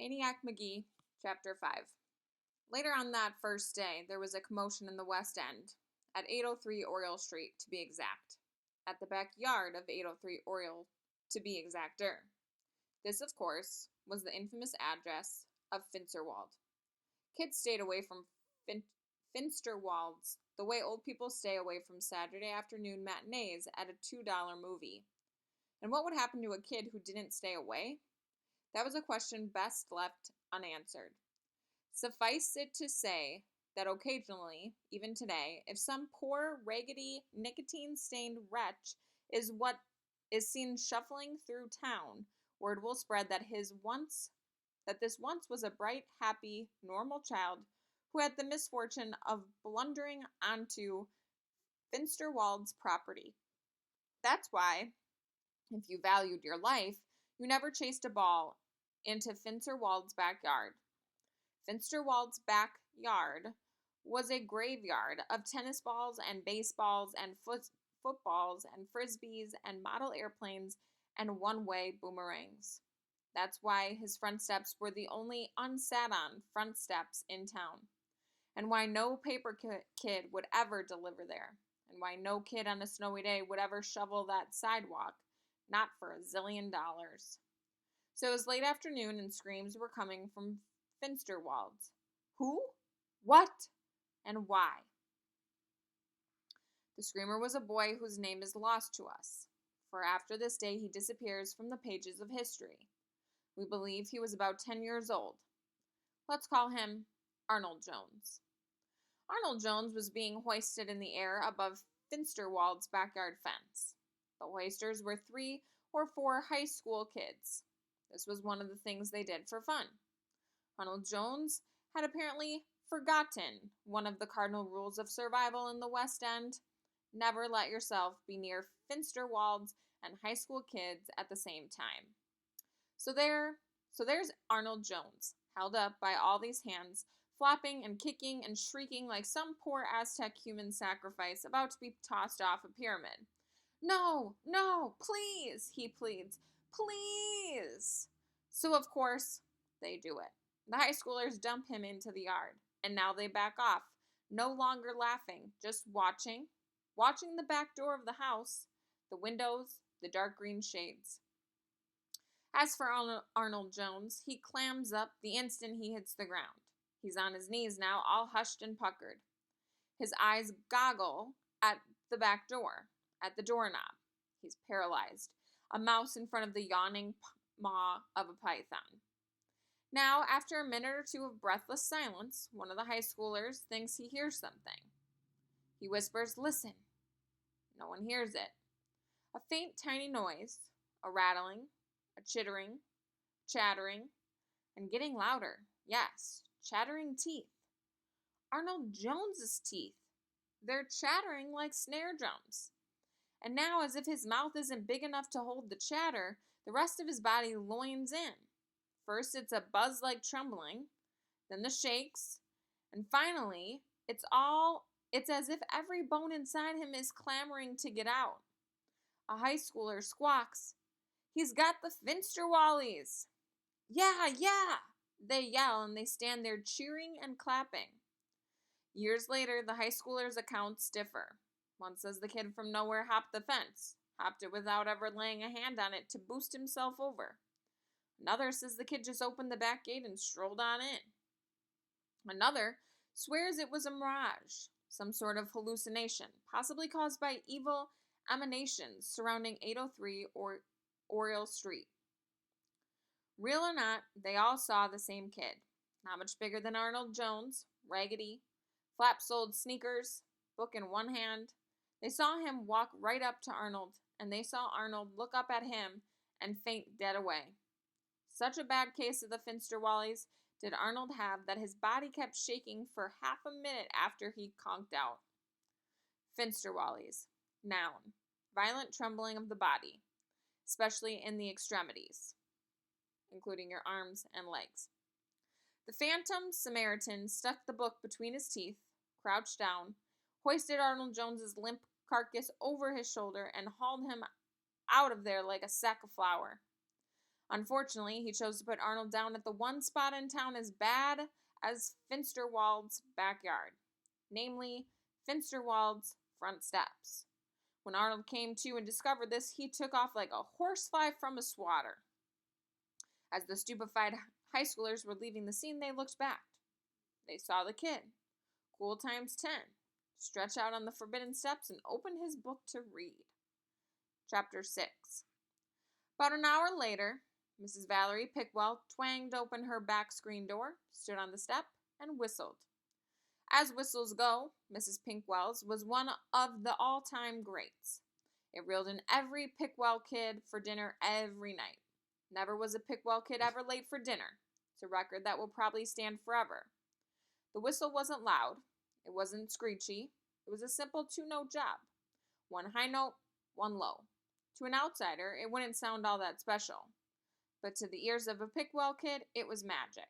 Maniac Magee, Chapter 5. Later on that first day, there was a commotion in the West End, at 803 Oriole Street, to be exact. At the backyard of 803 Oriole, to be exacter. This, of course, was the infamous address of Finsterwald. Kids stayed away from Finsterwalds the way old people stay away from Saturday afternoon matinees at a $2 movie. And what would happen to a kid who didn't stay away? That was a question best left unanswered. Suffice it to say that occasionally, even today, if some poor, raggedy, nicotine-stained wretch is seen shuffling through town, word will spread that this once was a bright, happy, normal child who had the misfortune of blundering onto Finsterwald's property. That's why, if you valued your life, you never chased a ball into Finsterwald's backyard. Finsterwald's backyard was a graveyard of tennis balls and baseballs and footballs and frisbees and model airplanes and one-way boomerangs. That's why his front steps were the only unsat-on front steps in town, and why no paper kid would ever deliver there, and why no kid on a snowy day would ever shovel that sidewalk, not for $1 zillion. So it was late afternoon and screams were coming from Finsterwalds. Who? What? And why? The screamer was a boy whose name is lost to us, for after this day he disappears from the pages of history. We believe he was about 10 years old. Let's call him Arnold Jones. Arnold Jones was being hoisted in the air above Finsterwald's backyard fence. The hoisters were 3 or 4 high school kids. This was one of the things they did for fun. Arnold Jones had apparently forgotten one of the cardinal rules of survival in the West End. Never let yourself be near Finsterwalds and high school kids at the same time. So there's Arnold Jones, held up by all these hands, flopping and kicking and shrieking like some poor Aztec human sacrifice about to be tossed off a pyramid. No, no, please, he pleads, please. So of course, they do it. The high schoolers dump him into the yard, and now they back off, no longer laughing, just watching the back door of the house, the windows, the dark green shades. As for Arnold Jones, he clams up the instant he hits the ground. He's on his knees now, all hushed and puckered. His eyes goggle at the back door, at the doorknob. He's paralyzed, a mouse in front of the yawning maw of a python. Now, after a minute or two of breathless silence, one of the high schoolers thinks he hears something. He whispers, "Listen." No one hears it. A faint, tiny noise, a rattling, a chittering, chattering, and getting louder. Yes, chattering teeth. Arnold Jones's teeth. They're chattering like snare drums. And now, as if his mouth isn't big enough to hold the chatter, the rest of his body loins in. First, it's a buzz-like trembling, then the shakes, and finally, it's as if every bone inside him is clamoring to get out. A high schooler squawks, "He's got the Finsterwallies!" "Yeah, yeah!" they yell, and they stand there cheering and clapping. Years later, the high schoolers' accounts differ. One says the kid from nowhere hopped the fence, hopped it without ever laying a hand on it to boost himself over. Another says the kid just opened the back gate and strolled on in. Another swears it was a mirage, some sort of hallucination, possibly caused by evil emanations surrounding 803 or Oriole Street. Real or not, they all saw the same kid, not much bigger than Arnold Jones, raggedy, flap-soled sneakers, book in one hand. They saw him walk right up to Arnold, and they saw Arnold look up at him and faint dead away. Such a bad case of the Finsterwallies did Arnold have that his body kept shaking for half a minute after he conked out. Finsterwallies. Noun. Violent trembling of the body, especially in the extremities, including your arms and legs. The phantom Samaritan stuck the book between his teeth, crouched down, hoisted Arnold Jones's limp carcass over his shoulder, and hauled him out of there like a sack of flour. Unfortunately, he chose to put Arnold down at the one spot in town as bad as Finsterwald's backyard, namely Finsterwald's front steps. When Arnold came to and discovered this, he took off like a horsefly from a swatter. As the stupefied high schoolers were leaving the scene, they looked back. They saw the kid, cool times 10, stretch out on the forbidden steps and open his book to read. Chapter 6. About an hour later, Mrs. Valerie Pickwell twanged open her back screen door, stood on the step, and whistled. As whistles go, Mrs. Pickwell's was one of the all-time greats. It reeled in every Pickwell kid for dinner every night. Never was a Pickwell kid ever late for dinner. It's a record that will probably stand forever. The whistle wasn't loud. It wasn't screechy. It was a simple two-note job. One high note, one low. To an outsider, it wouldn't sound all that special. But to the ears of a Pickwell kid, it was magic.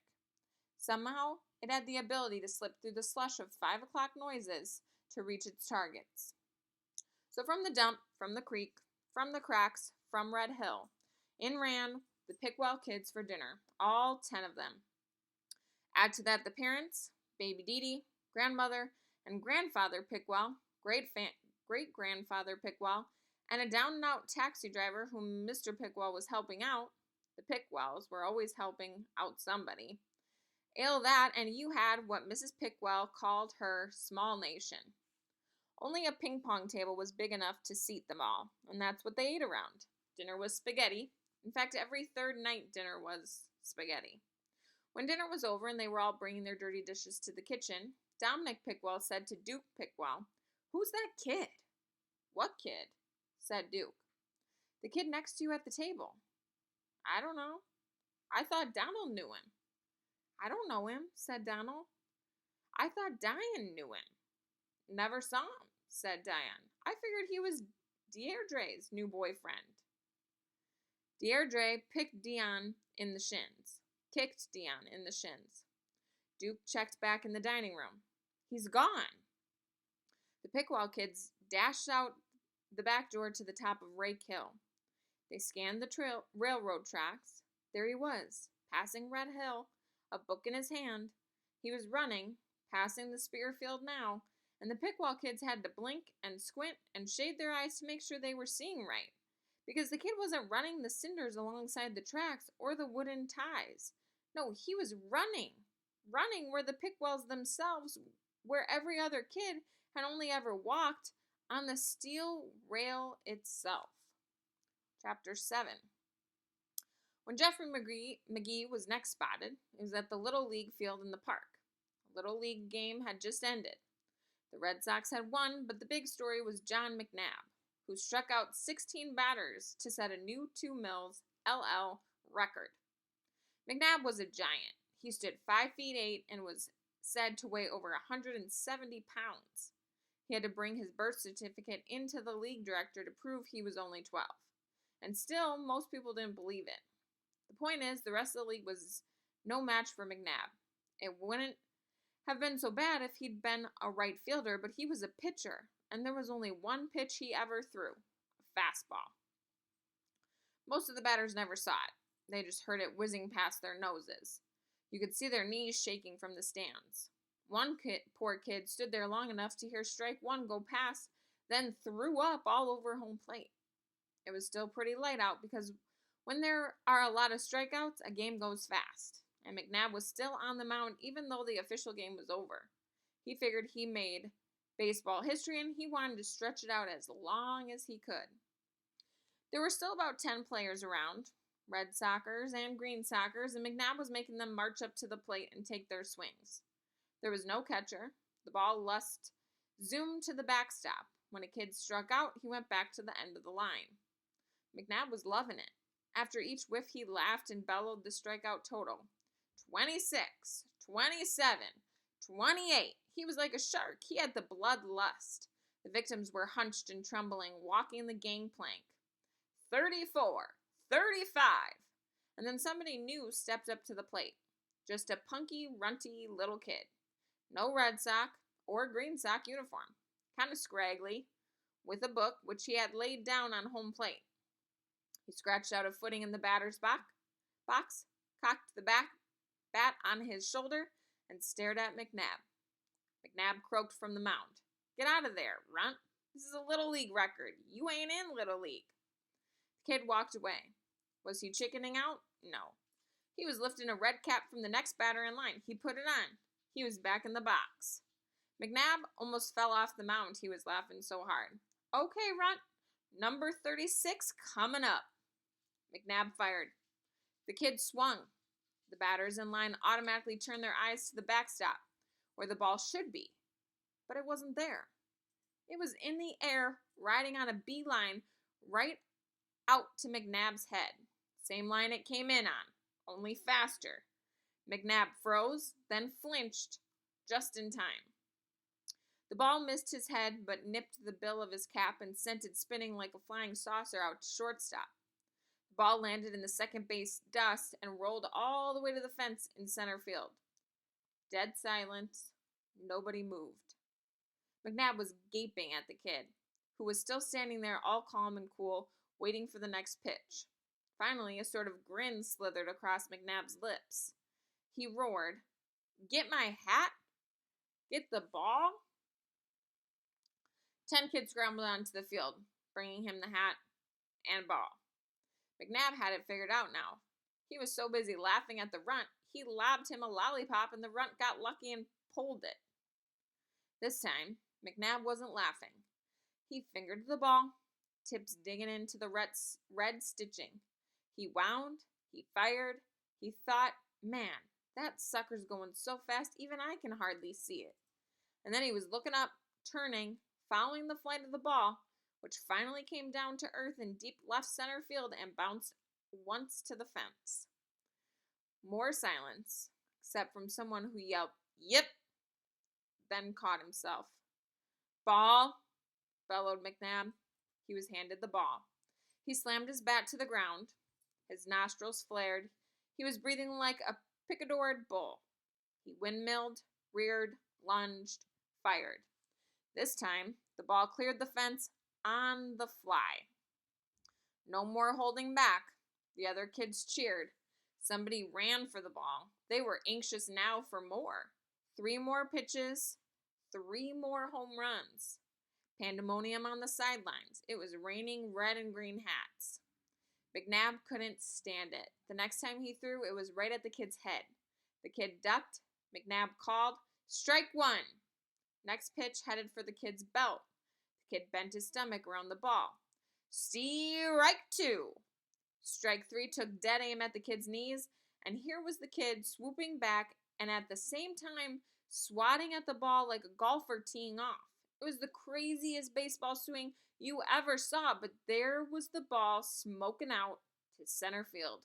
Somehow, it had the ability to slip through the slush of 5 o'clock noises to reach its targets. So from the dump, from the creek, from the cracks, from Red Hill, in ran the Pickwell kids for dinner, all 10 of them. Add to that the parents, baby Dee Dee, grandmother, and grandfather Pickwell, great-grandfather Pickwell, and a down-and-out taxi driver whom Mr. Pickwell was helping out. The Pickwells were always helping out somebody. Ale that, and you had what Mrs. Pickwell called her small nation. Only a ping-pong table was big enough to seat them all, and that's what they ate around. Dinner was spaghetti. In fact, every third night dinner was spaghetti. When dinner was over and they were all bringing their dirty dishes to the kitchen, Dominic Pickwell said to Duke Pickwell, "Who's that kid?" "What kid?" said Duke. "The kid next to you at the table." "I don't know. I thought Donald knew him." "I don't know him," said Donald. "I thought Diane knew him." "Never saw him," said Diane. "I figured he was Deirdre's new boyfriend." Deirdre kicked Dion in the shins. Duke checked back in the dining room. "He's gone." The Pickwell kids dashed out the back door to the top of Rake Hill. They scanned the railroad tracks. There he was, passing Red Hill, a book in his hand. He was running, passing the spear field now, and the Pickwell kids had to blink and squint and shade their eyes to make sure they were seeing right, because the kid wasn't running the cinders alongside the tracks or the wooden ties. No, he was running where the Pickwells themselves, where every other kid had only ever walked, on the steel rail itself. Chapter 7. When Jeffrey Magee was next spotted, it was at the Little League field in the park. The Little League game had just ended. The Red Sox had won, but the big story was John McNabb, who struck out 16 batters to set a new 2 Mills LL record. McNabb was a giant. He stood 5 feet 8 and was said to weigh over 170 pounds. He had to bring his birth certificate into the league director to prove he was only 12. And still, most people didn't believe it. The point is, the rest of the league was no match for McNabb. It wouldn't have been so bad if he'd been a right fielder, but he was a pitcher, and there was only one pitch he ever threw, a fastball. Most of the batters never saw it. They just heard it whizzing past their noses. You could see their knees shaking from the stands. One poor kid stood there long enough to hear strike one go past, then threw up all over home plate. It was still pretty light out because when there are a lot of strikeouts, a game goes fast. And McNabb was still on the mound even though the official game was over. He figured he made baseball history and he wanted to stretch it out as long as he could. There were still about 10 players around, Red Sockers and Green Sockers, and McNabb was making them march up to the plate and take their swings. There was no catcher. The ball zoomed to the backstop. When a kid struck out, he went back to the end of the line. McNabb was loving it. After each whiff, he laughed and bellowed the strikeout total. 26, 27, 28. He was like a shark. He had the bloodlust. The victims were hunched and trembling, walking the gangplank. 34, 35. And then somebody new stepped up to the plate. Just a punky, runty little kid. No Red Sox or Green Sox uniform. Kind of scraggly, with a book which he had laid down on home plate. He scratched out a footing in the batter's box, Fox cocked the bat on his shoulder and stared at McNabb. McNabb croaked from the mound. Get out of there, runt. This is a Little League record. You ain't in Little League. The kid walked away. Was he chickening out? No. He was lifting a red cap from the next batter in line. He put it on. He was back in the box. McNabb almost fell off the mound. He was laughing so hard. Okay, runt. Number 36 coming up. McNabb fired. The kid swung. The batters in line automatically turned their eyes to the backstop, where the ball should be. But it wasn't there. It was in the air, riding on a beeline right out to McNabb's head. Same line it came in on, only faster. McNabb froze, then flinched, just in time. The ball missed his head, but nipped the bill of his cap and sent it spinning like a flying saucer out to shortstop. The ball landed in the second base dust and rolled all the way to the fence in center field. Dead silence. Nobody moved. McNabb was gaping at the kid, who was still standing there all calm and cool, waiting for the next pitch. Finally, a sort of grin slithered across McNabb's lips. He roared, Get my hat? Get the ball? 10 kids scrambled onto the field, bringing him the hat and ball. McNabb had it figured out now. He was so busy laughing at the runt, he lobbed him a lollipop and the runt got lucky and pulled it. This time, McNabb wasn't laughing. He fingered the ball, tips digging into the red stitching. He wound, he fired, he thought, man, that sucker's going so fast even I can hardly see it. And then he was looking up, turning, following the flight of the ball, which finally came down to earth in deep left center field and bounced once to the fence. More silence, except from someone who yelled, Yep, then caught himself. Ball, bellowed McNabb. He was handed the ball. He slammed his bat to the ground. His nostrils flared. He was breathing like a picadored bull. He windmilled, reared, lunged, fired. This time, the ball cleared the fence on the fly. No more holding back. The other kids cheered. Somebody ran for the ball. They were anxious now for more. 3 more pitches, 3 more home runs. Pandemonium on the sidelines. It was raining red and green hats. McNabb couldn't stand it. The next time he threw, it was right at the kid's head. The kid ducked. McNabb called, Strike 1. Next pitch headed for the kid's belt. The kid bent his stomach around the ball. Strike 2. Strike 3 took dead aim at the kid's knees, and here was the kid swooping back and at the same time swatting at the ball like a golfer teeing off. It was the craziest baseball swing you ever saw, but there was the ball smoking out to center field.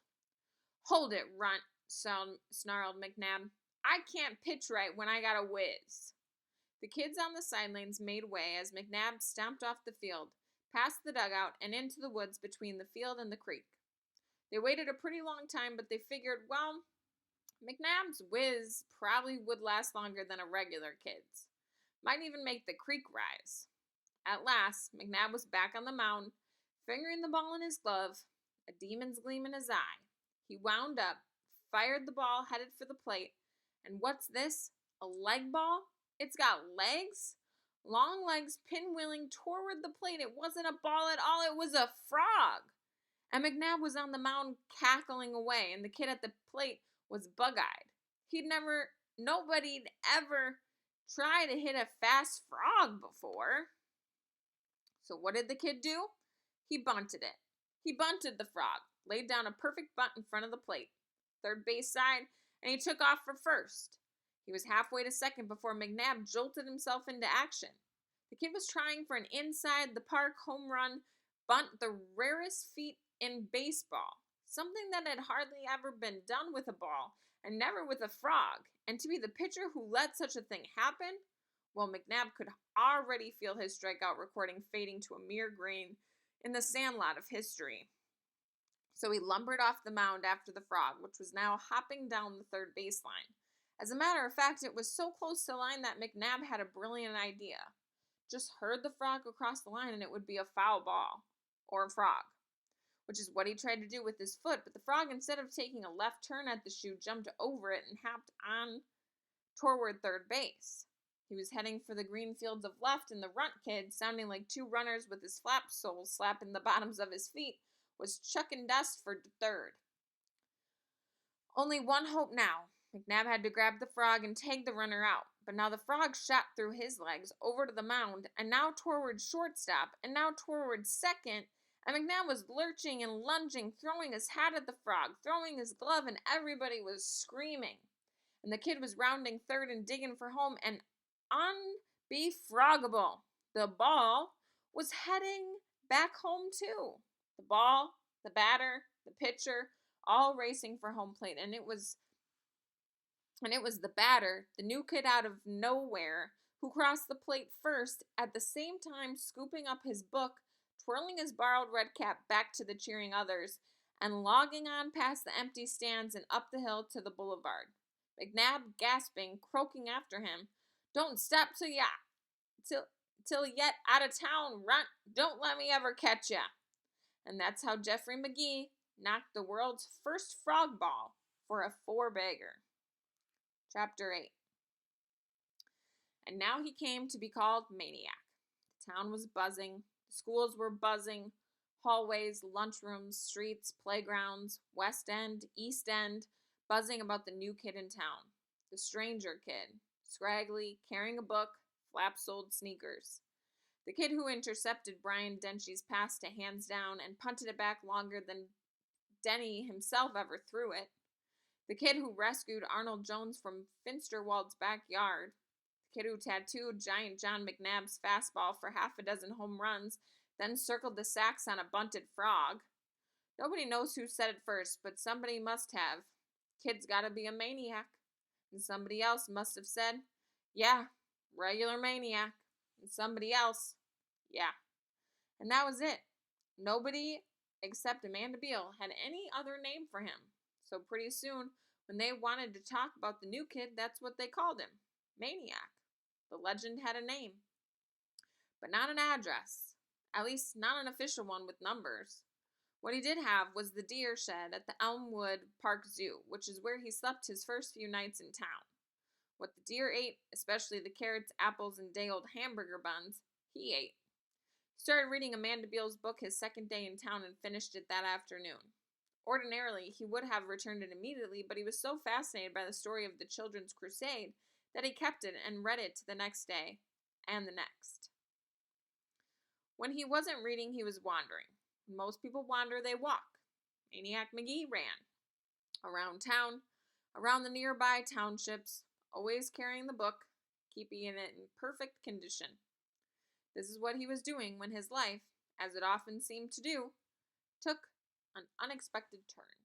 Hold it, runt, snarled McNabb. I can't pitch right when I got a whiz. The kids on the sidelines made way as McNabb stomped off the field, past the dugout, and into the woods between the field and the creek. They waited a pretty long time, but they figured, well, McNabb's whiz probably would last longer than a regular kid's. Might even make the creek rise. At last, McNabb was back on the mound, fingering the ball in his glove, a demon's gleam in his eye. He wound up, fired the ball, headed for the plate, and what's this? A leg ball? It's got legs? Long legs pinwheeling toward the plate. It wasn't a ball at all, it was a frog. And McNabb was on the mound cackling away, and the kid at the plate was bug-eyed. Nobody'd ever tried to hit a fast frog before. So what did the kid do? He bunted it. He bunted the frog, laid down a perfect bunt in front of the plate, third base side, and he took off for first. He was halfway to second before McNabb jolted himself into action. The kid was trying for an inside-the-park home run bunt, the rarest feat in baseball, something that had hardly ever been done with a ball, and never with a frog. And to be the pitcher who let such a thing happen, well, McNabb could already feel his strikeout recording fading to a mere grain in the sandlot of history. So he lumbered off the mound after the frog, which was now hopping down the third baseline. As a matter of fact, it was so close to the line that McNabb had a brilliant idea. Just herd the frog across the line and it would be a foul ball. Or a frog. which is what he tried to do with his foot, but the frog, instead of taking a left turn at the shoe, jumped over it and hopped on toward third base. He was heading for the green fields of left, and the runt kid, sounding like two runners with his flap soles slapping the bottoms of his feet, was chucking dust for third. Only one hope now. McNabb had to grab the frog and tag the runner out, but now the frog shot through his legs over to the mound, and now toward shortstop, and now toward second, and McNabb was lurching and lunging, throwing his hat at the frog, throwing his glove, and everybody was screaming. And the kid was rounding third and digging for home, and unbefroggable, the ball was heading back home too. The ball, the batter, the pitcher, all racing for home plate, and it was the batter, the new kid out of nowhere, who crossed the plate first, at the same time scooping up his book, twirling his borrowed red cap back to the cheering others, and logging on past the empty stands and up the hill to the boulevard. McNabb, gasping, croaking after him, "Don't stop till yet out of town, runt. Don't let me ever catch ya." And that's how Jeffrey Magee knocked the world's first frog ball for a four-bagger. Chapter 8. And now he came to be called Maniac. The town was buzzing. The schools were buzzing. Hallways, lunchrooms, streets, playgrounds, West End, East End, buzzing about the new kid in town. The stranger kid, scraggly, carrying a book, flap-soled sneakers. The kid who intercepted Brian Denchey's pass to hands down and punted it back longer than Denny himself ever threw it. The kid who rescued Arnold Jones from Finsterwald's backyard. The kid who tattooed Giant John McNabb's fastball for half a dozen home runs, then circled the sacks on a bunted frog. Nobody knows who said it first, but somebody must have. Kid's gotta be a maniac. And somebody else must have said, "Yeah, regular maniac." And somebody else, "Yeah." And that was it. Nobody except Amanda Beale had any other name for him. So pretty soon, when they wanted to talk about the new kid, that's what they called him, Maniac. The legend had a name, but not an address. At least not an official one with numbers. What he did have was the deer shed at the Elmwood Park Zoo, which is where he slept his first few nights in town. What the deer ate, especially the carrots, apples, and day-old hamburger buns, he ate. He started reading Amanda Beale's book his second day in town and finished it that afternoon. Ordinarily, he would have returned it immediately, but he was so fascinated by the story of the Children's Crusade that he kept it and read it to the next day and the next. When he wasn't reading, he was wandering. When most people wander, they walk. Maniac Magee ran. Around town, around the nearby townships, always carrying the book, keeping it in perfect condition. This is what he was doing when his life, as it often seemed to do, took an unexpected turn.